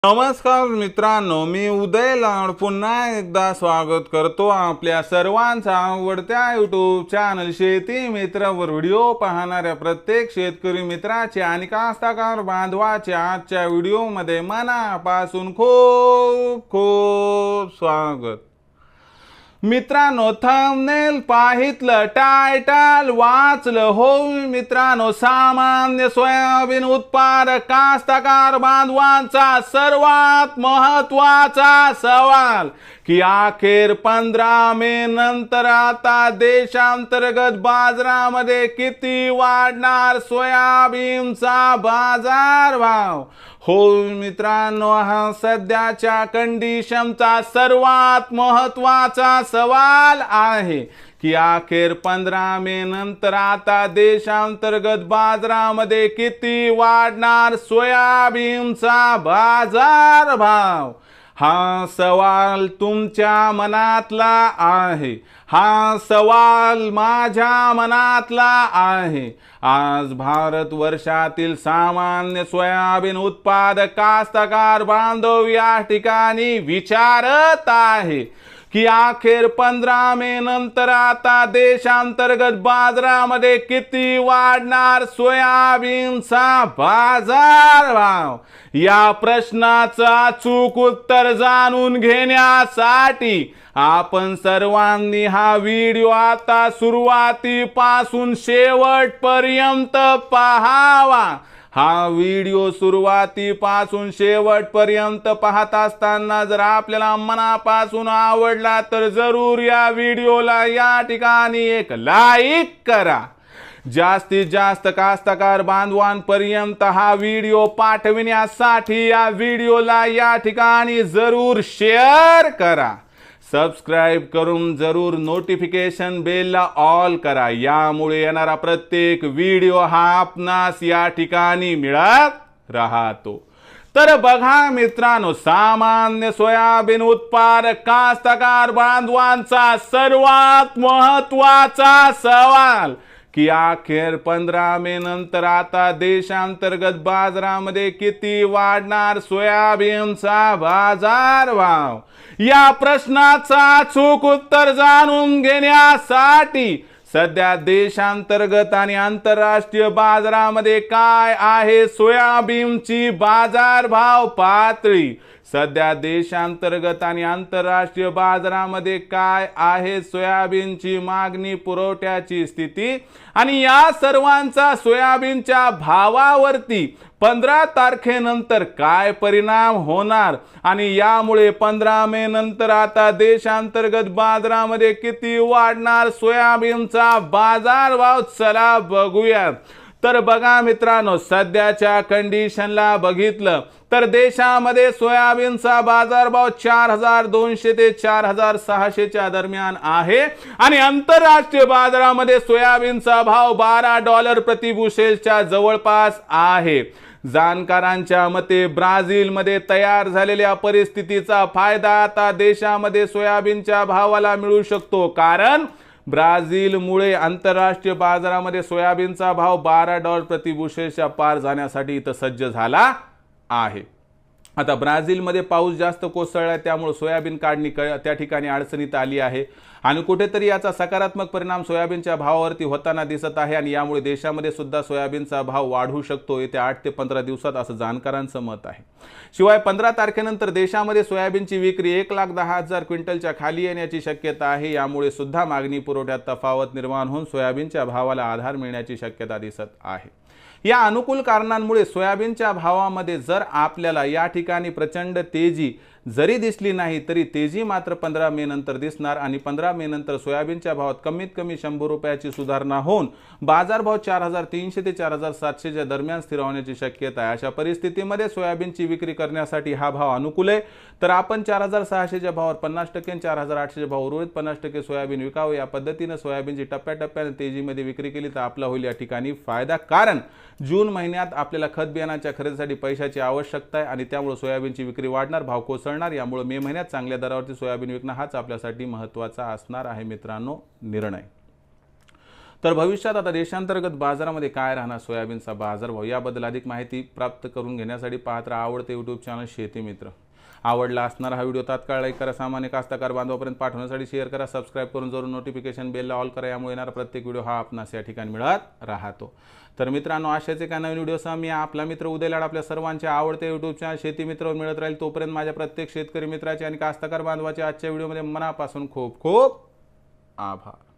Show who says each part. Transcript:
Speaker 1: नमस्कार मित्रांनो, मी उदय लाड पुन्हा एकदा स्वागत करतो आपल्या सर्वांचा आवडत्या यूट्यूब चॅनल शेती मित्रावर व्हिडिओ पाहणाऱ्या प्रत्येक शेतकरी मित्राचे आणि कास्तकार बांधवाचे आजच्या व्हिडिओमध्ये मनापासून खूप खूप स्वागत। मित्रांनो, थंबनेल पाहितलं, टायटल वाचलं हो मित्रांनो, सामान्य सोयाबीन उत्पादक कास्तकार बांधवांचा सर्वात महत्त्वाचा सवाल की अखेर 15 मे नंतर आता देशांतर्गत बाजारामध्ये किती वाढणार सोयाबीनचा बाजारभाव। हो मित्रांनो, हा सध्याच्या कंडिशनचा सर्वात महत्त्वाचा सवाल आहे की अखेर 15 मे नंतर आता देशांतर्गत बाजारामध्ये किती वाढणार सोयाबीनचा बाजारभाव। हा सवाल तुमच्या मनातला आहे, हा सवाल माझ्या मनातला आहे। आज भारत वर्षातील सामान्य सोयाबीन उत्पादक कास्तकार बांधव या ठिकाणी विचारत आहे की अखेर 15 मे नंतर आता देशांतर्गत बाजारामध्ये किती वाढणार सोयाबीनचा बाजारभाव। या प्रश्नाचं अचूक उत्तर जाणून घेण्यासाठी आपण सर्वांनी हा व्हिडिओ आता सुरुवातीपासून शेवटपर्यंत पाहावा। हा व्हिडिओ सुरुवातीपासून शेवटपर्यंत पाहत असताना जर आपल्याला मनापासून आवडला तर जरूर या व्हिडिओला या ठिकाणी एक लाईक करा। जास्तीत जास्त कास्तकार बांधवांपर्यंत हा व्हिडिओ पाठविण्यासाठी या व्हिडिओला या ठिकाणी जरूर शेअर करा। सबस्क्राइब करून जरूर नोटिफिकेशन बेलला ऑल करा, यामुळे येणारा प्रत्येक व्हिडिओ हा आपणास या ठिकाणी मिळत राहतो। तर बघा मित्रांनो, सामान्य सोयाबीन उत्पादक कास्तकार बांधवांचा सर्वात महत्त्वाचा सवाल की अखेर 15 मे नंतर आता देशांतर्गत बाजारामध्ये किती वाढणार सोयाबीनचा बाजारभाव। या प्रश्नाचा अचूक उत्तर जाणून घेण्यासाठी सध्या देशांतर्गत आणि आंतरराष्ट्रीय बाजारामध्ये काय आहे सोयाबीनची बाजारभाव पातळी, सध्या देशांतर्गत आणि आंतरराष्ट्रीय बाजारामध्ये काय आहे सोयाबीनची मागणी पुरवठ्याची स्थिती आणि या सर्वांचा सोयाबीनच्या भावावरती 15 तारखेनंतर काय परिणाम होणार आणि यामुळे 15 मे नंतर आता देशांतर्गत बाजारामध्ये किती वाढणार सोयाबीनचा बाजारभाव, चला बघूया। तर बघा मित्रांनो, सध्याच्या कंडिशनला बघितलं तर देशामध्ये सोयाबीनचा बाजारभाव 4200 ते 4600 च्या दरम्यान आहे आणि आंतरराष्ट्रीय बाजारामध्ये सोयाबीनचा भाव $12 प्रति बुशेलच्या जवळपास आहे। जाणकारांच्या मते ब्राझीलमध्ये तयार झालेल्या परिस्थितीचा फायदा आता देशामध्ये सोयाबीनच्या भावाला मिळू शकतो, कारण ब्राझीलमुळे आंतरराष्ट्रीय बाजारामध्ये सोयाबीनचा भाव $12 प्रति बुशेलच्या पार जाण्यासाठी इथं सज्ज झाला आहे। आता ब्राझीलमध्ये पाऊस जास्त कोसळला, त्यामुळे सोयाबीन काढणी त्या ठिकाणी अडचणीत आली आहे आणि कुठेतरी याचा सकारात्मक परिणाम सोयाबीनच्या भावावरती होताना दिसत आहे आणि यामुळे देशामध्ये सुद्धा सोयाबीनचा भाव वाढू शकतो येत्या 8 ते 15 दिवसात, असं जाणकारांचं मत आहे। शिवाय 15 तारखेनंतर देशामध्ये सोयाबीनची विक्री 1,10,000 क्विंटलच्या खाली येण्याची शक्यता आहे। यामुळे सुद्धा मागणी पुरवठ्यात तफावत निर्माण होऊन सोयाबीनच्या भावाला आधार मिळण्याची शक्यता दिसत आहे। या अनुकूल कारणांमुळे सोयाबीनच्या भावामध्ये जर आपल्याला या ठिकाणी प्रचंड तेजी जरी दिसली नाही तरी तेजी मात्र 15 मे नंतर दिसणार आणि 15 मे नंतर सोयाबीनच्या भावात कमीत कमी 100 रुपयाची सुधारणा होऊन बाजारभाव 4300 ते 4700 च्या दरम्यान स्थिर होण्याची शक्यता आहे। अशा परिस्थितीमध्ये सोयाबीनची विक्री करण्यासाठी हा भाव अनुकूल आहे। तर आपण 4600 च्या भावावर 50% 4800 च्या भावावर उर्वरित 50% सोयाबीन विकावे। या पद्धतीने सोयाबीनची टप्प्याटप्प्याने तेजीमध्ये विक्री केली तर आपला होईल या ठिकाणी फायदा, कारण जून महिन्यात आपल्याला खत बियाणाच्या खरेदीसाठी पैशाची आवश्यकता आहे आणि त्यामुळे सोयाबीनची विक्री वाढणार, भाव कोसळणार। यामुळे मे महिन्यात चांगल्या दरावरती सोयाबीन विकणं हाच आपल्यासाठी महत्त्वाचा असणार आहे मित्रांनो निर्णय। तर भविष्यात आता देशांतर्गत बाजारामध्ये काय राहणार सोयाबीनचा बाजारभाव याबद्दल अधिक माहिती प्राप्त करून घेण्यासाठी पाहत राहा आवडते यूट्यूब चॅनल शेती मित्र। आवडला असणारा हा व्हिडिओ तात्काळ लाईक करा, सामान्य कास्तकार बांधवापर्यंत पाठवण्यासाठी शेअर करा, सबस्क्राईब करून जरूर नोटिफिकेशन बेलला ऑल करा, यामुळे येणारा प्रत्येक व्हिडिओ हा आपणास या ठिकाणी मिळत राहतो। तर मित्रांनो, अशाच एका नवीन व्हिडिओसह मी आपला मित्र उदय लाड आपल्या सर्वांचे आवडते यूट्यूब चॅनल शेती मित्रवर मिळत राहील। तोपर्यंत माझ्या प्रत्येक शेतकरी मित्राचे आणि कास्तकार बांधवाचे आजच्या व्हिडिओमध्ये मनापासून खूप खूप आभार।